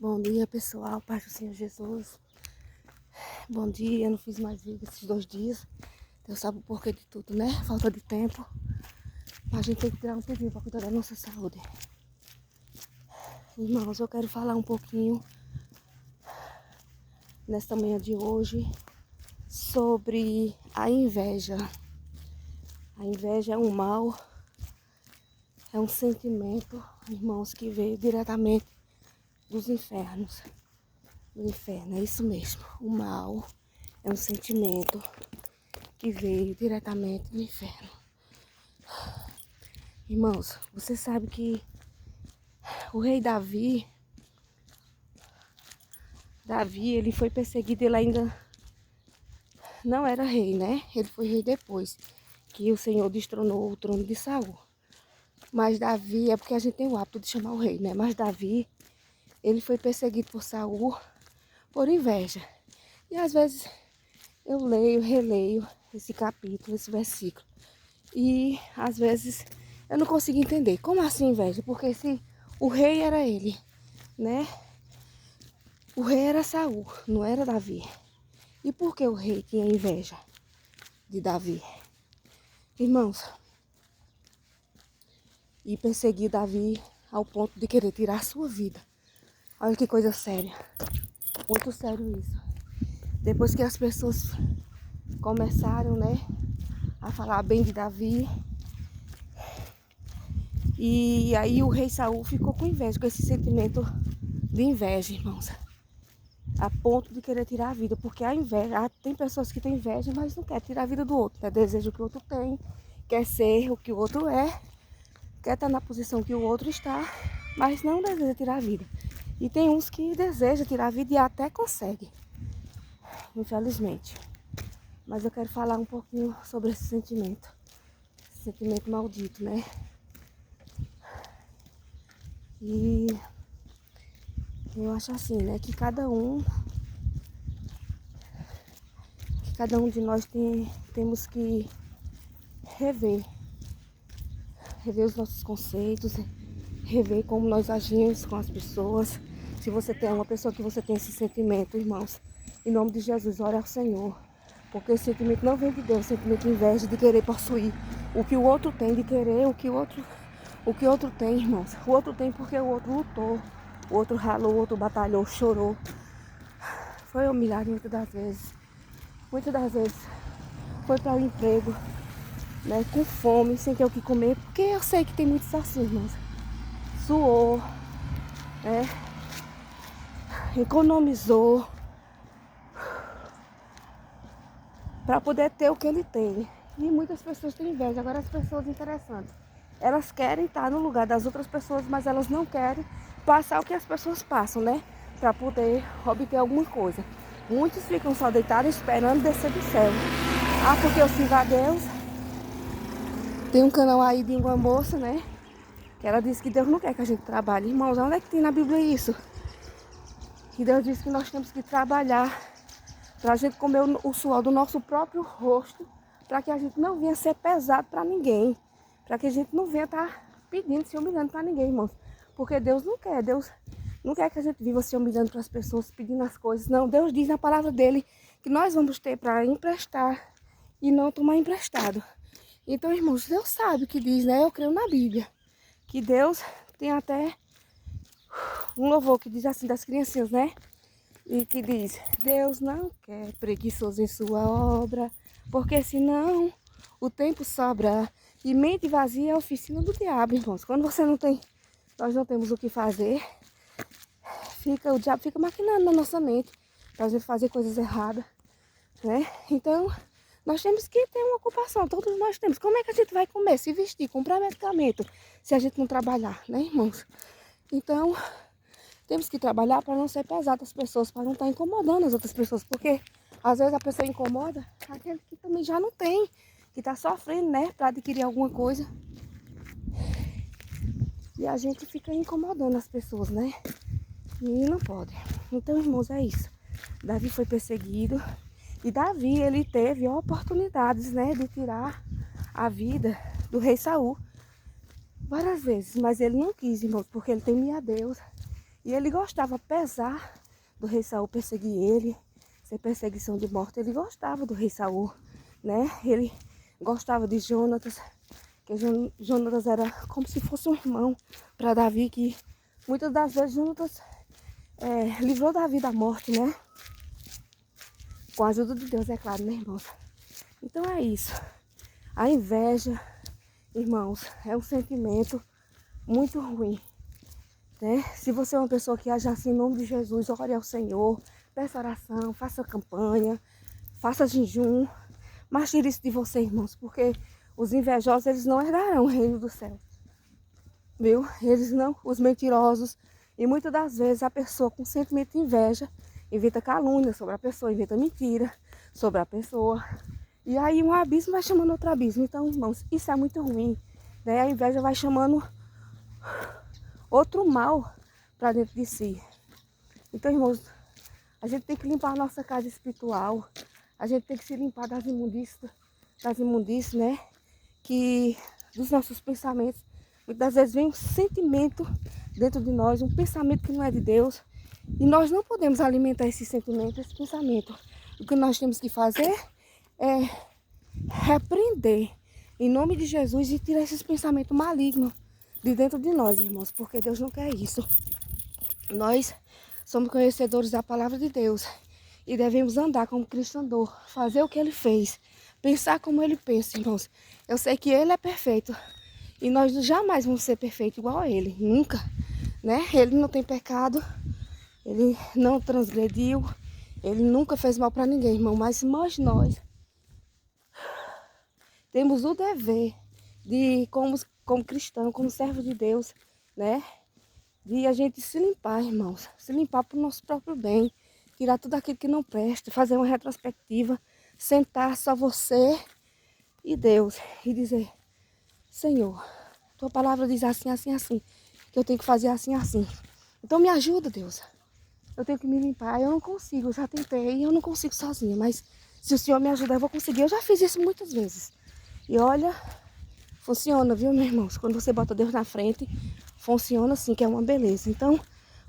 Bom dia, pessoal, paz do Senhor Jesus. Bom dia, eu não fiz mais vídeo esses 2 dias. Deus sabe o porquê de tudo, né? Falta de tempo. Mas a gente tem que tirar um tempinho para cuidar da nossa saúde. Irmãos, eu quero falar um pouquinho nesta manhã de hoje sobre a inveja. A inveja é um mal, é um sentimento, irmãos, que veio diretamente dos infernos. Do inferno, é isso mesmo. O mal é um sentimento que veio diretamente do inferno. Irmãos, você sabe que o rei Davi, ele foi perseguido, ele ainda não era rei, né? Ele foi rei depois que o Senhor destronou o trono de Saul. Mas Davi, é porque a gente tem o hábito de chamar o rei, né? Mas Davi, ele foi perseguido por Saul por inveja. E às vezes eu leio, releio esse capítulo, esse versículo. E às vezes eu não consigo entender. Como assim inveja? Porque se o rei era ele, né? O rei era Saul, não era Davi. E por que o rei tinha inveja de Davi? Irmãos, e perseguir Davi ao ponto de querer tirar a sua vida. Olha que coisa séria. Muito sério isso. Depois que as pessoas começaram, né, a falar bem de Davi, e aí o rei Saul ficou com inveja, com esse sentimento de inveja, irmãos. A ponto de querer tirar a vida, porque a inveja, tem pessoas que têm inveja, mas não quer tirar a vida do outro, né? Deseja o que o outro tem, quer ser o que o outro é, quer estar na posição que o outro está, mas não deseja tirar a vida. E tem uns que desejam tirar a vida e até conseguem, infelizmente. Mas eu quero falar um pouquinho sobre esse sentimento maldito, né? E eu acho assim, né, que cada um de nós temos que rever os nossos conceitos, rever como nós agimos com as pessoas. Se você tem uma pessoa que você tem esse sentimento, irmãos, em nome de Jesus, ore ao Senhor. Porque esse sentimento não vem de Deus, sentimento de inveja, de querer possuir o que o outro tem, de querer o que o outro tem, irmãos. O outro tem porque o outro lutou, o outro ralou, o outro batalhou, chorou. Foi humilhado muitas das vezes. Muitas das vezes foi para o emprego, né, com fome, sem ter o que comer, porque eu sei que tem muitos assim, irmãos. Suou, né, economizou para poder ter o que ele tem. E muitas pessoas têm inveja. Agora as pessoas interessantes, elas querem estar no lugar das outras pessoas, mas elas não querem passar o que as pessoas passam, né, para poder obter alguma coisa. Muitos ficam só deitados esperando descer do céu. Ah, porque eu sirvo a Deus. Tem um canal aí de uma moça, né, que ela disse que Deus não quer que a gente trabalhe. Irmãos, onde é que tem na Bíblia isso? Que Deus disse que nós temos que trabalhar para a gente comer o suor do nosso próprio rosto, para que a gente não venha ser pesado para ninguém, para que a gente não venha estar pedindo, se humilhando para ninguém, irmãos. Porque Deus não quer que a gente viva se humilhando para as pessoas, pedindo as coisas. Não, Deus diz na palavra dele que nós vamos ter para emprestar e não tomar emprestado. Então, irmãos, Deus sabe o que diz, né? Eu creio na Bíblia. Que Deus tem até um louvor que diz assim das criancinhas, né? E que diz: Deus não quer preguiçoso em sua obra, porque senão o tempo sobra. E mente vazia é a oficina do diabo, irmãos. Quando nós não temos o que fazer, o diabo fica maquinando na nossa mente para a gente fazer coisas erradas, né? Então, nós temos que ter uma ocupação, todos nós temos. Como é que a gente vai comer, se vestir, comprar medicamento, se a gente não trabalhar, né, irmãos? Então, temos que trabalhar para não ser pesado às pessoas, para não estar incomodando as outras pessoas, porque às vezes a pessoa incomoda aquele que também já não tem, que está sofrendo, né, para adquirir alguma coisa. E a gente fica incomodando as pessoas, né? E não pode. Então, irmãos, é isso. Davi foi perseguido. E Davi, ele teve oportunidades, né, de tirar a vida do rei Saul várias vezes. Mas ele não quis, irmãos, porque ele temia a Deus. E ele gostava, apesar do rei Saul perseguir ele, ser perseguição de morte, ele gostava do rei Saul, né? Ele gostava de Jonatas, que Jonatas era como se fosse um irmão para Davi, que muitas das vezes Jonatas livrou Davi da morte, né? Com a ajuda de Deus, é claro, né, irmãos? Então é isso. A inveja, irmãos, é um sentimento muito ruim, né? Se você é uma pessoa que age assim em nome de Jesus, ore ao Senhor, peça oração, faça campanha, faça jejum, mas tire isso de você, irmãos, porque os invejosos, eles não herdarão o reino do céu, viu? Eles não, os mentirosos, e muitas das vezes a pessoa com sentimento de inveja inventa calúnia sobre a pessoa, inventa mentira sobre a pessoa, e aí um abismo vai chamando outro abismo. Então, irmãos, isso é muito ruim, né? A inveja vai chamando outro mal para dentro de si. Então, irmãos, a gente tem que limpar a nossa casa espiritual, a gente tem que se limpar das imundícies, né? Que dos nossos pensamentos, muitas vezes vem um sentimento dentro de nós, um pensamento que não é de Deus, e nós não podemos alimentar esse sentimento, esse pensamento. O que nós temos que fazer é repreender em nome de Jesus e tirar esses pensamentos malignos de dentro de nós, irmãos, porque Deus não quer isso. Nós somos conhecedores da palavra de Deus e devemos andar como Cristo andou, fazer o que ele fez, pensar como ele pensa, irmãos. Eu sei que ele é perfeito e nós jamais vamos ser perfeitos igual a ele, nunca, né? Ele não tem pecado, ele não transgrediu, ele nunca fez mal para ninguém, irmão, mas nós temos o dever de, como cristão, como servo de Deus, né? De a gente se limpar, irmãos. Se limpar para o nosso próprio bem. Tirar tudo aquilo que não presta. Fazer uma retrospectiva. Sentar só você e Deus. E dizer, Senhor, tua palavra diz assim, assim, assim. Que eu tenho que fazer assim, assim. Então me ajuda, Deus. Eu tenho que me limpar. Eu não consigo, eu já tentei. Eu não consigo sozinha. Mas se o Senhor me ajudar, eu vou conseguir. Eu já fiz isso muitas vezes. E olha, funciona, viu, meus irmãos? Quando você bota Deus na frente, funciona assim, que é uma beleza. Então,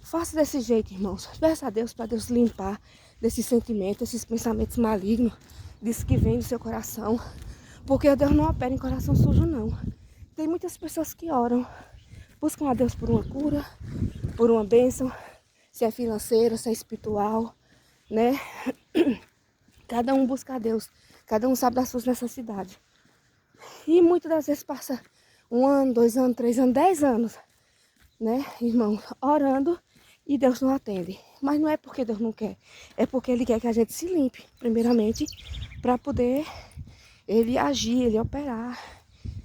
faça desse jeito, irmãos. Peça a Deus para Deus limpar desses sentimentos, esses pensamentos malignos, disso que vem do seu coração. Porque Deus não opera em coração sujo, não. Tem muitas pessoas que oram, buscam a Deus por uma cura, por uma bênção, se é financeira, se é espiritual, né? Cada um busca a Deus, cada um sabe das suas necessidades. E muitas das vezes passa 1 ano, 2 anos, 3 anos, 10 anos, né, irmão, orando e Deus não atende. Mas não é porque Deus não quer, é porque Ele quer que a gente se limpe, primeiramente, para poder Ele agir, Ele operar,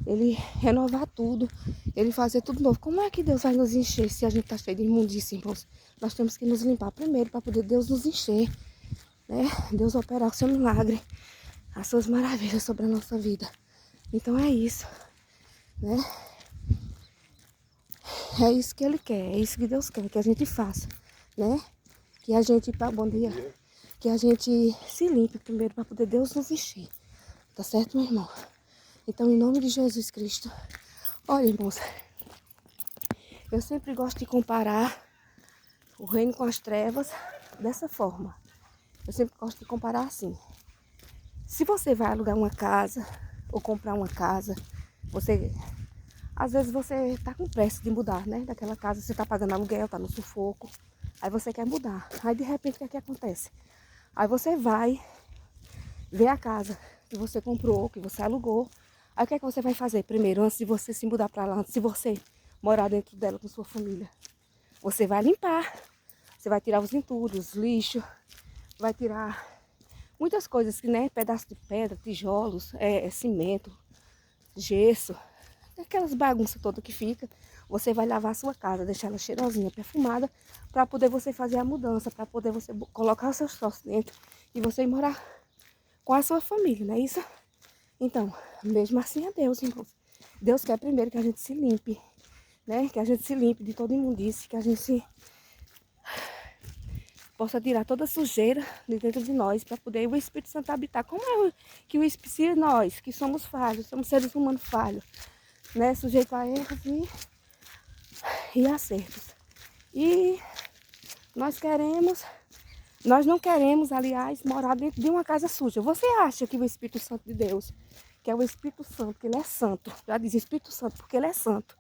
Ele renovar tudo, Ele fazer tudo novo. Como é que Deus vai nos encher se a gente está cheio de imundícia, irmãos? Nós temos que nos limpar primeiro para poder Deus nos encher, né? Deus operar o seu milagre, as suas maravilhas sobre a nossa vida. Então é isso, né? É isso que Ele quer, é isso que Deus quer, que a gente faça, né? Que a gente, bom dia, que a gente se limpe primeiro para poder Deus nos encher, tá certo, meu irmão? Então, em nome de Jesus Cristo, olha, irmãos, eu sempre gosto de comparar o reino com as trevas dessa forma. Eu sempre gosto de comparar assim. Se você vai alugar uma casa ou comprar uma casa, às vezes você tá com pressa de mudar, né? Daquela casa, você tá pagando aluguel, tá no sufoco. Aí você quer mudar. Aí de repente o que é que acontece? Aí você vai ver a casa que você comprou, que você alugou. Aí o que é que você vai fazer primeiro, antes de você se mudar para lá, antes de você morar dentro dela com sua família? Você vai limpar. Você vai tirar os entulhos, lixo, vai tirar muitas coisas, né? Pedaços de pedra, tijolos, cimento, gesso, aquelas bagunças todas que fica. Você vai lavar a sua casa, deixar ela cheirosinha, perfumada, para poder você fazer a mudança, para poder você colocar os seus troços dentro e você ir morar com a sua família, não é isso? Então, mesmo assim é Deus, irmãos. Deus quer primeiro que a gente se limpe, né? Que a gente se limpe de toda imundície, que a gente possa tirar toda a sujeira de dentro de nós, para poder o Espírito Santo habitar. Como é que o Espírito, nós, que somos falhos, somos seres humanos falhos, né? Sujeitos a erros e acertos. E Nós não queremos, aliás, morar dentro de uma casa suja. Você acha que o Espírito Santo de Deus, que é o Espírito Santo, que ele é santo, já diz Espírito Santo porque ele é santo,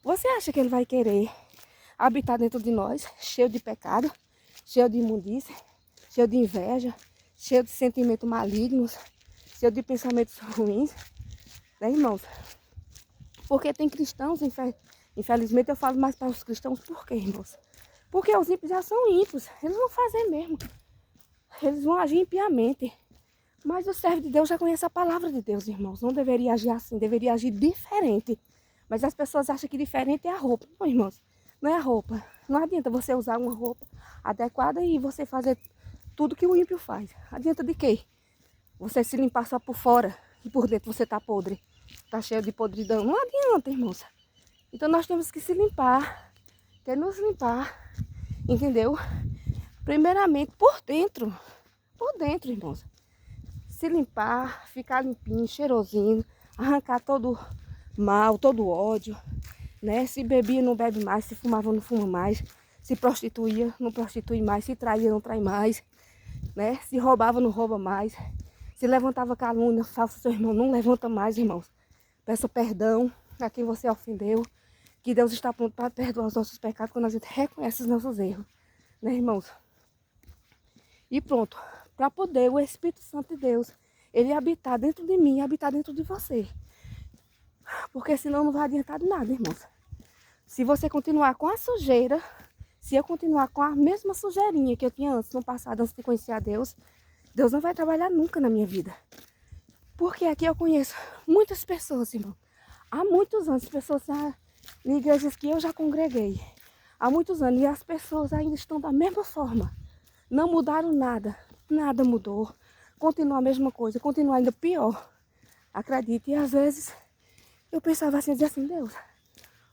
você acha que ele vai querer habitar dentro de nós, cheio de pecado, cheio de imundícia, cheio de inveja, cheio de sentimentos malignos, cheio de pensamentos ruins, né, irmãos? Porque tem cristãos, infelizmente eu falo mais para os cristãos, por quê, irmãos? Porque os ímpios já são ímpios, eles vão fazer mesmo, eles vão agir impiamente. Mas o servo de Deus já conhece a palavra de Deus, irmãos, não deveria agir assim, deveria agir diferente. Mas as pessoas acham que diferente é a roupa. Não, irmãos, não é a roupa. Não adianta você usar uma roupa adequada e você fazer tudo que o ímpio faz. Adianta de quê? Você se limpar só por fora e por dentro você tá podre. Tá cheio de podridão. Não adianta, irmãos. Então nós temos que se limpar. Quer nos limpar, entendeu? Primeiramente por dentro. Por dentro, irmãos. Se limpar, ficar limpinho, cheirosinho, arrancar todo mal, todo ódio, né? Se bebia, não bebe mais, se fumava, não fuma mais, se prostituía, não prostitui mais, se traía, não trai mais, né? Se roubava, não rouba mais, se levantava calúnia, falso seu irmão, não levanta mais, irmãos. Peça perdão a quem você ofendeu, que Deus está pronto para perdoar os nossos pecados quando a gente reconhece os nossos erros, né, irmãos? E pronto, para poder o Espírito Santo de Deus, ele habitar dentro de mim, habitar dentro de você. Porque senão não vai adiantar de nada, irmãos. Se você continuar com a sujeira, se eu continuar com a mesma sujeirinha que eu tinha antes, no passado, antes de conhecer a Deus, Deus não vai trabalhar nunca na minha vida. Porque aqui eu conheço muitas pessoas, irmão. Há muitos anos, pessoas em igrejas que eu já congreguei. Há muitos anos, e as pessoas ainda estão da mesma forma. Não mudaram nada, nada mudou. Continua a mesma coisa, continua ainda pior. Acredite, e às vezes eu pensava assim, dizia assim, Deus,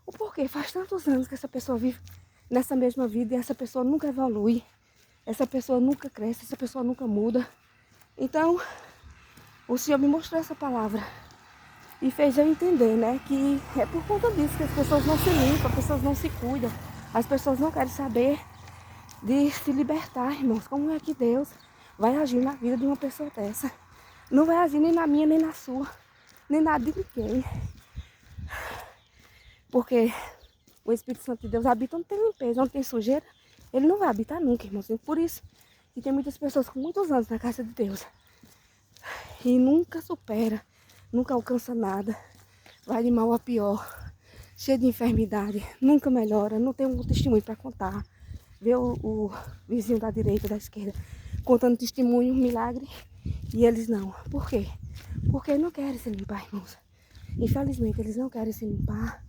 o porquê? Faz tantos anos que essa pessoa vive nessa mesma vida e essa pessoa nunca evolui, essa pessoa nunca cresce, essa pessoa nunca muda. Então, o Senhor me mostrou essa palavra e fez eu entender, né, que é por conta disso que as pessoas não se limpam, as pessoas não se cuidam, as pessoas não querem saber de se libertar, irmãos. Como é que Deus vai agir na vida de uma pessoa dessa? Não vai agir nem na minha, nem na sua, nem na de ninguém. Porque o Espírito Santo de Deus habita onde tem limpeza, onde tem sujeira, ele não vai habitar nunca, irmãos. Por isso que tem muitas pessoas com muitos anos na casa de Deus e nunca supera, nunca alcança nada, vai de mal a pior, cheio de enfermidade, nunca melhora, não tem um testemunho para contar. Vê o vizinho da direita, da esquerda, contando testemunho, milagre, e eles não. Por quê? Porque não querem se limpar, irmãos. Infelizmente, eles não querem se limpar.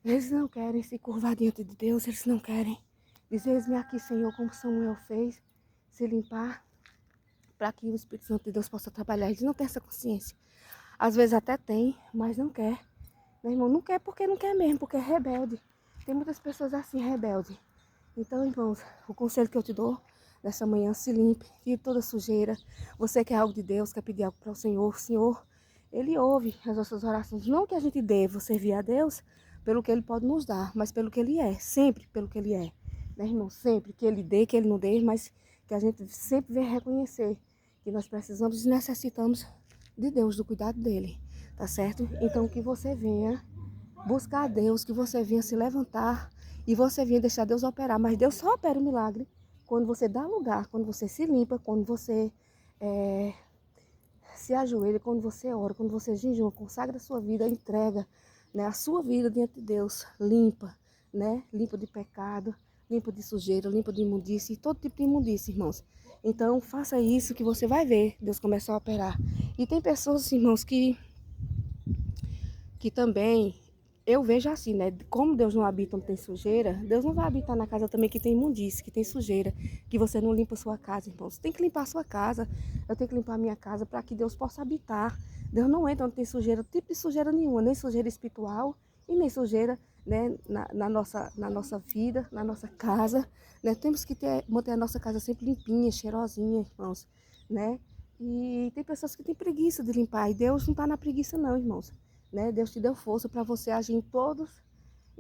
Eles não querem se curvar diante de Deus, eles não querem dizer, eis-me aqui, Senhor, como Samuel fez, se limpar, para que o Espírito Santo de Deus possa trabalhar. Eles não têm essa consciência. Às vezes até tem, mas não quer. Meu irmão, não quer porque não quer mesmo, porque é rebelde. Tem muitas pessoas assim, rebeldes. Então, irmãos, o conselho que eu te dou nessa manhã, se limpe, tire toda sujeira. Você quer algo de Deus, quer pedir algo para o Senhor, Ele ouve as nossas orações. Não que a gente deva servir a Deus pelo que Ele pode nos dar, mas pelo que Ele é, sempre pelo que Ele é. Né, irmão? Sempre que Ele dê, que Ele não dê, mas que a gente sempre venha reconhecer que nós precisamos e necessitamos de Deus, do cuidado dEle, tá certo? Então que você venha buscar a Deus, que você venha se levantar e você venha deixar Deus operar. Mas Deus só opera o milagre quando você dá lugar, quando você se limpa, quando você se ajoelha, quando você ora, quando você jejuma, consagra a sua vida, entrega, né, a sua vida diante de Deus, limpa, né, limpa de pecado, limpa de sujeira, limpa de imundície, todo tipo de imundície, irmãos. Então, faça isso que você vai ver Deus começar a operar. E tem pessoas, irmãos, que também, eu vejo assim, né, como Deus não habita onde tem sujeira, Deus não vai habitar na casa também que tem imundície, que tem sujeira, que você não limpa a sua casa, irmãos. Você tem que limpar a sua casa, eu tenho que limpar a minha casa para que Deus possa habitar. Deus não entra onde tem sujeira, tipo de sujeira nenhuma, nem sujeira espiritual e nem sujeira, né, na nossa vida, na nossa casa, né? Temos que manter a nossa casa sempre limpinha, cheirosinha, irmãos, né? E tem pessoas que têm preguiça de limpar, e Deus não está na preguiça não, irmãos, né? Deus te deu força para você agir em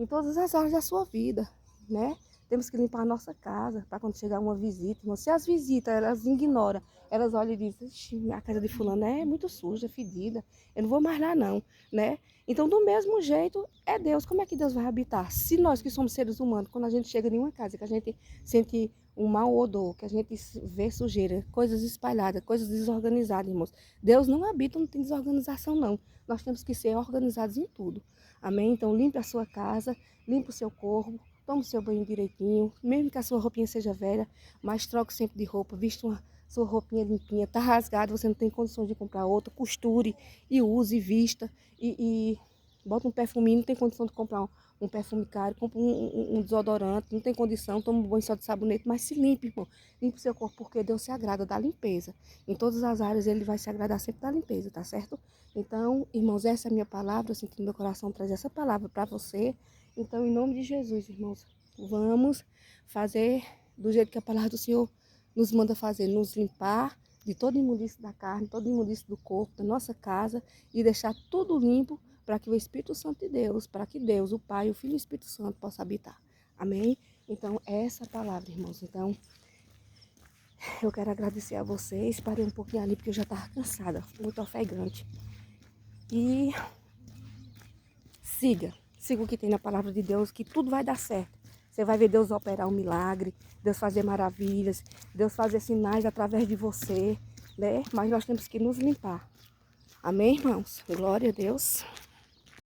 todas as áreas da sua vida, né? Temos que limpar a nossa casa para quando chegar uma visita. Irmão. Se as visitas, elas ignoram, elas olham e dizem, "Ixi, a casa de fulano é muito suja, fedida, eu não vou mais lá não, né? Então, do mesmo jeito, é Deus. Como é que Deus vai habitar? Se nós que somos seres humanos, quando a gente chega em uma casa, que a gente sente um mau odor, que a gente vê sujeira, coisas espalhadas, coisas desorganizadas, irmãos. Deus não habita, não tem desorganização, não. Nós temos que ser organizados em tudo. Amém? Então, limpe a sua casa, limpe o seu corpo, tome o seu banho direitinho, mesmo que a sua roupinha seja velha, mas troque sempre de roupa, vista uma sua roupinha limpinha, tá rasgada, você não tem condições de comprar outra, costure e use, vista e bota um perfuminho, não tem condição de comprar um perfume caro, compra um desodorante, não tem condição, toma um banho só de sabonete, mas se limpe, irmão. Limpe o seu corpo, porque Deus se agrada da limpeza. Em todas as áreas Ele vai se agradar sempre da limpeza, tá certo? Então, irmãos, essa é a minha palavra, eu sinto que meu coração traz essa palavra para você. Então, em nome de Jesus, irmãos, vamos fazer do jeito que a palavra do Senhor nos manda fazer, nos limpar de toda imundície da carne, toda imundície do corpo, da nossa casa e deixar tudo limpo para que o Espírito Santo de Deus, para que Deus, o Pai, o Filho e o Espírito Santo possa habitar. Amém? Então, é essa a palavra, irmãos. Então, eu quero agradecer a vocês. Parei um pouquinho ali porque eu já estava cansada, muito ofegante. E siga o que tem na palavra de Deus, que tudo vai dar certo. Você vai ver Deus operar um milagre, Deus fazer maravilhas, Deus fazer sinais através de você, né? Mas nós temos que nos limpar. Amém, irmãos? Glória a Deus.